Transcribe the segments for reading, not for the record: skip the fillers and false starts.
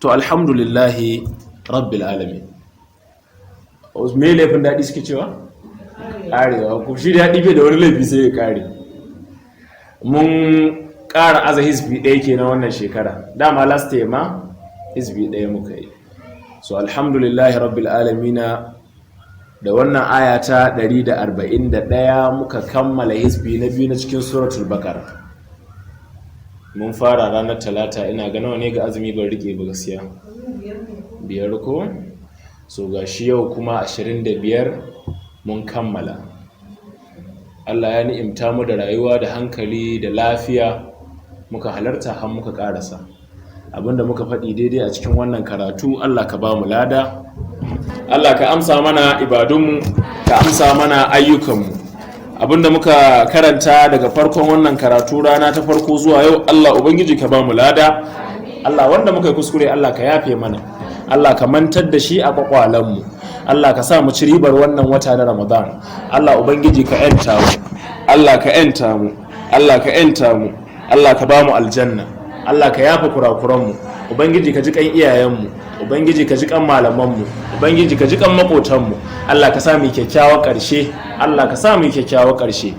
to alhamdulillahi rabbil alamin. Me laifin daɗi suke cewa? Ƙarewa. Ku shi daɗi bai da wani laifi sai ya ƙare. Mun ƙara aza hizbi ɗaya ke na wannan shekara. Dama last year ma hizbi ɗaya muka yi. So alhamdulillahi rabbil alamina, da wannan aya ta 141 muka kammala hizbi na biyu na cikin suratul Baqara. Mun fara ranar talata, ina ga nawa ne ga azumi ban rike ba gaskiya. 5 ko? So ga shi yau kuma 25 mun kammala. Allah ya ni'imta mu da rayuwa da hankali da lafiya, muka halarta har muka karasa. Abinda muka faɗi daidai a cikin wannan karatu, Allah ka ba mu lada, Allah ka amsa mana ibadunmu, ka amsa mana ayyukanmu. Abinda muka karanta daga farkon wannan karatu rana ta farko zuwa yau, Allah ubangiji ka ba mu lada. Allah wanda muka yi kuskure, Allah ka yafe mana, Allah ka mantar da shi a kwakwalanmu, Allah ka sa mu ci ribar wannan wata na Ramadan. Allah ubangiji ka yanta mu, Allah ka yanta mu, Allah ka yanta mu, Allah ka ba mu aljanna, Allah ka yafa kurakuranmu, ubangiji ka ji kan iyayenmu, ubangiji ka ji kan malamanmu, ubangiji ka ji kan makotanmu. Allah ka sa mu kyakkyawar ƙarshe, Allah ka sa mu kyakkyawar ƙarshe.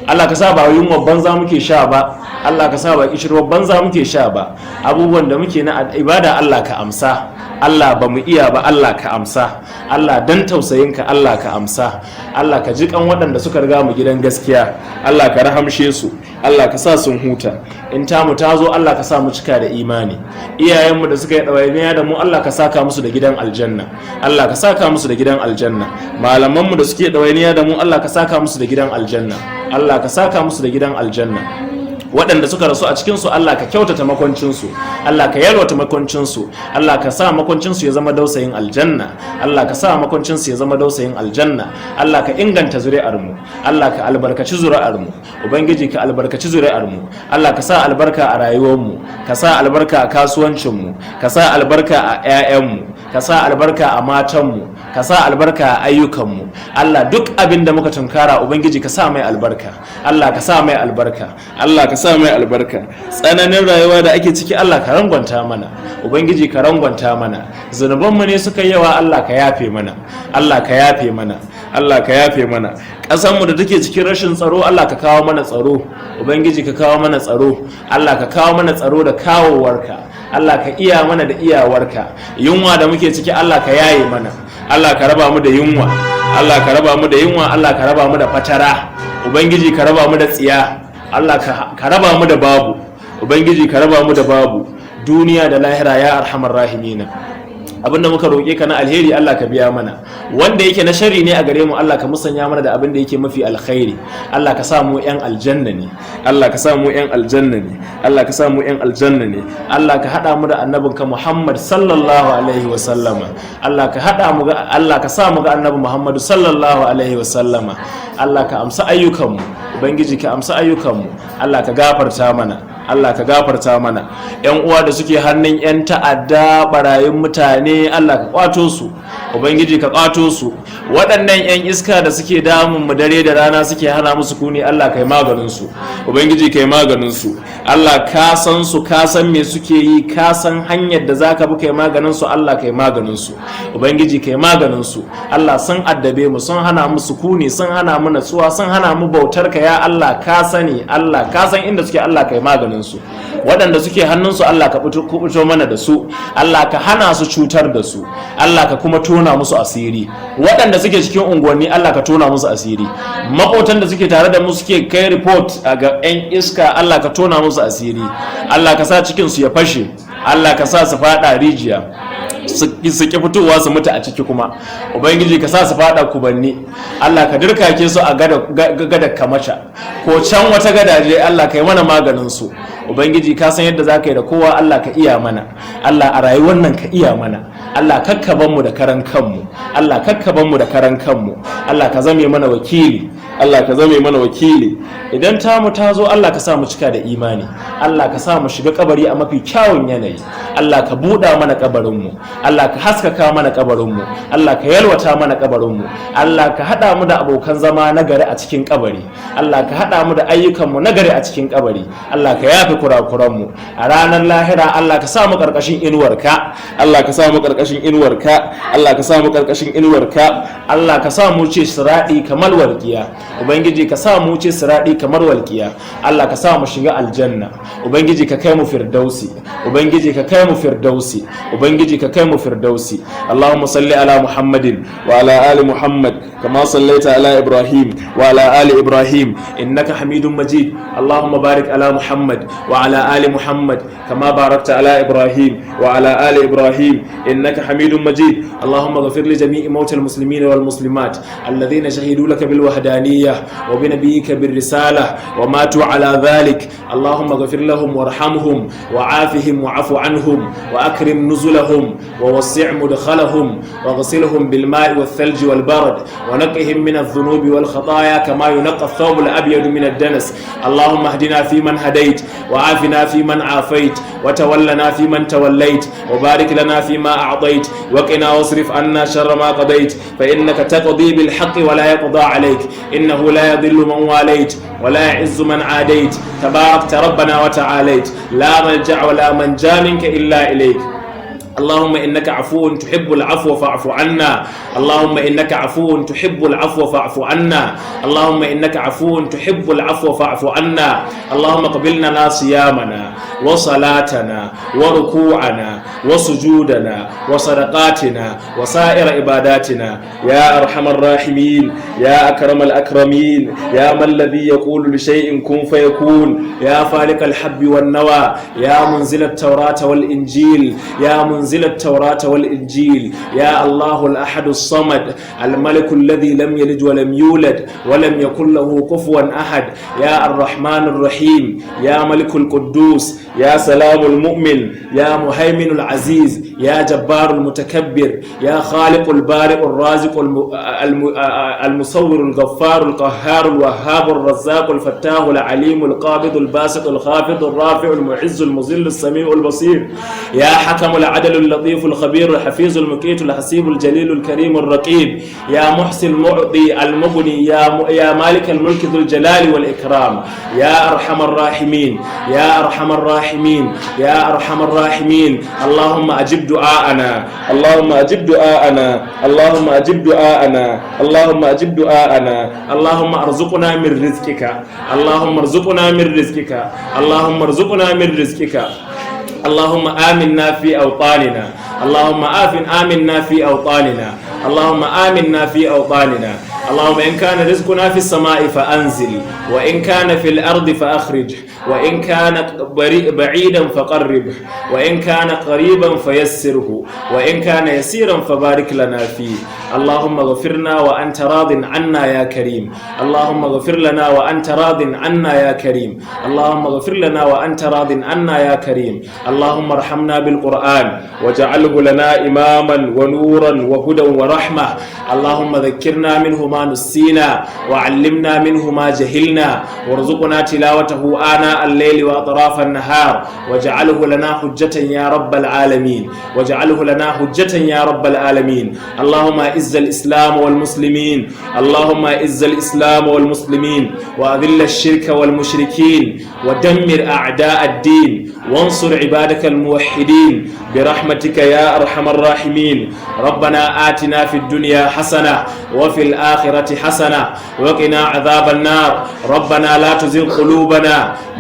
Allah ka sa ba yunwa banza muke sha ba, Allah ka sa ba kishirwar banza muke sha ba. Abubuwan da muke na ibada Allah ka amsa, Allah ba mu iya ba Allah ka amsa, Allah dan tausayinka Allah ka amsa. Allah ka ji kan waɗanda suka riga mu gidan gaskiya, Allah ka rahamshe su, Allah ka sa sun huta. In tamu ta zo, Allah ka sa mu cika da imani. Iyayenmu da suka yi ɗawainiya da mu, Allah ka saka musu da gidan aljanna, Allah ka saka musu da gidan aljanna. Malamanmu da suke ɗawainiya da mu, Allah ka saka musu da gidan aljanna, Allah ka saka musu da gidan aljanna. Waɗanda suka rasu a cikinsu, Allah ka kyautata makwancinsu, Allah ka yalwata makwancinsu, Allah ka sa makwancinsu ya zama dausayin aljanna, Allah ka sa makwancinsu ya zama dausayin aljanna. Allah ka inganta zuri'armu, Allah ka albarkaci zuri'armu, ubangiji ka albarkaci zuri'armu. Allah ka sa albarka a rayuwarmu, ka sa albarka a kasuwancinmu, ka sa albarka a 'ya'yanmu, ka sa albarka a matanmu, ka sa albarka a ayyukanmu. Allah duk abin da muka tunkara, ubangiji ka sa mai albarka, Allah ka sa mai albarka, Allah ka sa mai albarka. Tsananin rayuwa da ake ciki, Allah ka rangwanta mana, ubangiji ka rangwanta mana. Zunubanmu ne suka yawa, Allah ka yafe mana, Allah ka yafe mana, Allah ka yafe mana. Ƙasanmu da take cikin rashin tsaro, Allah ka kawo mana tsaro, ubangiji ka kawo mana tsaro, Allah ka kawo mana tsaro da kawowarka, Allah ka iya mana da iyawarka. Yunwa da muke ciki, Allah ka yaye mana, Allah ka raba mu da yunwa, Allah ka raba mu da yunwa, Allah ka raba mu da fatara, ubangiji ka raba mu da tsiya, Allah ka raba mu da babu, ubangiji ka raba mu da babu, duniya da lahira ya arhamar rahimina. Abinda muka roƙe ka na alheri, Allah ka biya mana. Wanda yake na sharri ne a gare mu, Allah ka musanya mana da abin da yake mafi alkhairi. Allah ka sa mu 'yan aljanna ne, Allah ka sa mu 'yan aljanna ne, Allah ka sa mu 'yan aljanna ne. Allah ka hada mu da annabinka Muhammad sallallahu alaihi wa sallama. Allah ka hada mu ga, Allah ka sa mu ga annabi Muhammad sallallahu alaihi wa sallama. Allah ka amsa ayyukanmu, ubangiji ka amsa ayyukanmu. Allah ka gafarta mana, Allah ka gafarta mana. 'Yan uwa da suke hannun 'yan ta'adda, barayin mutane, Allah ka kwato su, ubangiji ka kwato su. Waɗannan 'yan iska da suke damun mu dare da rana, suke hana musu kuni, Allah ka yi maganin su, ubangiji ka yi maganin su. Allah ka san su, ka san me suke yi, ka san hanyar da zaka bi kai maganin su, Allah ka yi maganin su, ubangiji ka yi maganin su. Allah sun addabe mu, sun hana mu sukuni, sun hana mu natsuwa, sun hana mu bautar ka, ya Allah ka sani, Allah ka san inda suke, Allah ka yi maganin su. Waɗanda suke hannunsu, Allah ka fito mana da su, Allah ka hana su cutar da su, Allah ka kuma tona musu asiri. Waɗanda suke cikin unguwanni, Allah ka tona musu asiri. Maƙotan da suke tare da mu suke kai report ga 'yan iska, Allah ka tona musu asiri. Allah ka sa cikinsu ya fashe, Allah ka sa su faɗa rijiya, su ki fitowa su mutu a ciki kuma, ubangiji ka sa su fada kubanni. Allah ka dirkake su a gada kamasha ko can wata gadaje, Allah ka yi mana maganin su, ubangiji ka san yadda za ka yi da kowa, Allah ka iya mana, Allah a rayuwar nan ka iya mana, Allah kakkaban mu da karan kanmu, Allah kakkaban mu da karan kanmu, Allah ka zame mana wakili, Allah ka zame mana wakili. Idan tamu ta zo Allah ka sa mu cika da imani, Allah ka sa mu shiga kabari a mafi kyawun yanayi, Allah ka buɗa mana kabarinmu, Allah ka haskaka mana kabarinmu, Allah ka yalwata mana kabarinmu, Allah ka haɗa mu da abokan zama nagari a cikin kabari, Allah ka haɗa mu da ayyukanmu nagari a cikin kabari, Allah ka yafe kurakuranmu. A ranar lahira Allah ka sa mu ƙarƙashin inuwarka, Allah ka sa mu ƙarƙashin inuwarka, Allah ka sa mu ƙarƙashin inuwarka, Allah ka sa mu ce siraɗi kamar walƙiya, Ubangiji ka sa mu ce siraɗi kamar walƙiya, Allah ka sa mu shiga aljanna, Ubangiji ka kai mu firdausi, Ubangiji ka kai mu firdausi, Ubangiji ka kai mu firdausi. Allahumma salli ala Muhammadin wa ala ali Muhammad kama sallaita ala Ibrahim wa ala ali Ibrahim innaka Hamidum Majid. Allahumma barik ala Muhammad wa ala ali Muhammad kama barakta ala Ibrahim wa ala ali Ibrahim innaka Hamidum Majid. Allahumma ghfir li jami'i mawtal muslimin wal muslimat alladhina shahidu laka bil wahdaniyyah wa bi nabiyyika bir risalah wa matu ala dhalik. Allahumma ghfir lahum warhamhum وعافهم وعفو عنهم وأكرم نزلهم ووسع مدخلهم واغسلهم بالماء والثلج والبرد ونقهم من الذنوب والخطايا كما ينقى الثوب الأبيض من الدنس. اللهم اهدنا فيمن هديت وعافنا فيمن عافيت وتولنا فيمن توليت وبارك لنا فيما أعطيت وقنا واصرف عنا شر ما قضيت فإنك تقضي بالحق ولا يقضى عليك إنه لا يضل من واليت ولا يعز من عاديت تباركت ربنا وتعاليت لا ملجأ ولا منجا منك إلا إليك. اللهم إنك عفو تحب العفو فاعف عنا. اللهم إنك عفو تحب العفو فاعف عنا. اللهم إنك عفو تحب العفو فاعف عنا. اللهم قبلنا صيامنا وصلاتنا وركوعنا وسجودنا وصدقاتنا وسائر عباداتنا يا أرحم الراحمين يا أكرم الأكرمين يا من الذي يقول لشيء كن فيكون يا فالق الحب والنوى يا منزل التوراة والإنجيل يا منزل التوراة والإنجيل يا الله الأحد الصمد الملك الذي لم يلد ولم يولد ولم يكن له كفوا أحد يا الرحمن الرحيم يا ملك القدوس يا سلام المؤمن يا مهيمن العزيز يا جبار المتكبر يا خالق البارئ الرازق المصور الغفار القهار الوهاب الرزاق الفتاح العليم القابض الباسط الخافض الرافع المعز المذل السميع البصير يا حكم العدل اللطيف الخبير الحفيظ المقيت الحسيب الجليل الكريم الرقيب يا محسن المعطي المغني يا مالك الملك ذو الجلال والإكرام يا أرحم الراحمين يا أرحم الراحمين يا أرحم الراحمين. اللهم أجب دعاءنا اللهم أجب دعاءنا اللهم أجب دعاءنا اللهم أجب دعاءنا. اللهم ارزقنا من رزقك اللهم ارزقنا من رزقك اللهم ارزقنا من رزقك. اللهم آمنا في أوطاننا اللهم آمنا في أوطاننا اللهم آمنا في أوطاننا. اللهم إن كان رزقنا في السماء فأنزل وإن كان في الأرض فأخرج وإن كان بعيدا فقربه وإن كان قريبا فيسره وإن كان يسيرا فبارك لنا فيه. اللهم اغفرنا وأنت راض عنا يا كريم اللهم اغفر لنا وأنت راض عنا يا كريم اللهم اغفر لنا وأنت راض عنا يا كريم. اللهم ارحمنا بالقرآن واجعله لنا إماما ونورا وهدى ورحمة. اللهم ذكرنا منه ما نسينا وعلمنا منه ما جهلنا وارزقنا تلاوته آناء الليل وأطراف النهار واجعله لنا حجة يا رب العالمين واجعله لنا حجة يا رب العالمين. اللهم اعز الإسلام والمسلمين اللهم اعز الإسلام والمسلمين وأذل الشرك والمشركين ودمر أعداء الدين وانصر عبادك الموحدين برحمتك يا أرحم الراحمين. ربنا آتنا في الدنيا حسنة وفي الآخرة حسنة وقنا عذاب النار. ربنا لا تزغ قلوبنا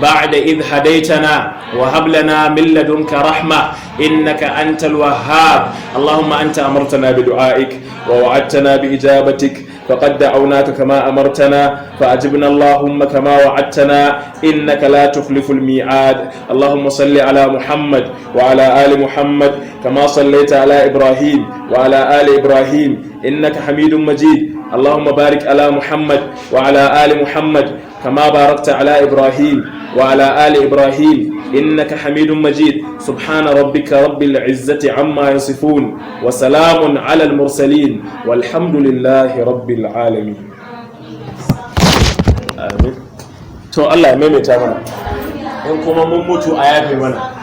بعد إذ هديتنا وهب لنا من لدنك رحمة إنك أنت الوهاب. اللهم أنت أمرتنا بدعائك ووعدتنا بإجابتك فقد دعوناك كما أمرتنا فأجبنا اللهم كما وعدتنا إنك لا تخلف الميعاد. اللهم صل على محمد وعلى آل محمد كما صليت على إبراهيم وعلى آل إبراهيم إنك حميد مجيد. اللهم بارك على محمد وعلى آل محمد كما باركت على إبراهيم وعلى آل إبراهيم إنك حميد مجيد. سبحان ربك رب العزة عما يصفون وسلام على المرسلين والحمد لله رب العالمين. to Allah ya maimaita mana in kuma mun mutu a yafe mana.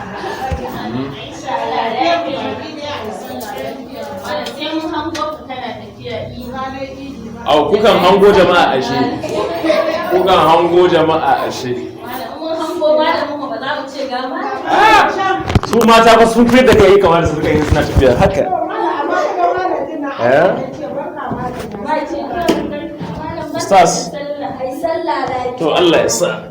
Au kukan hango jama'a ashe, kukan hango jama'a ashe. Su mata ba sun fiye da kai kamar su suka yi suna tafiya haka. Stars. To Allah ya sa.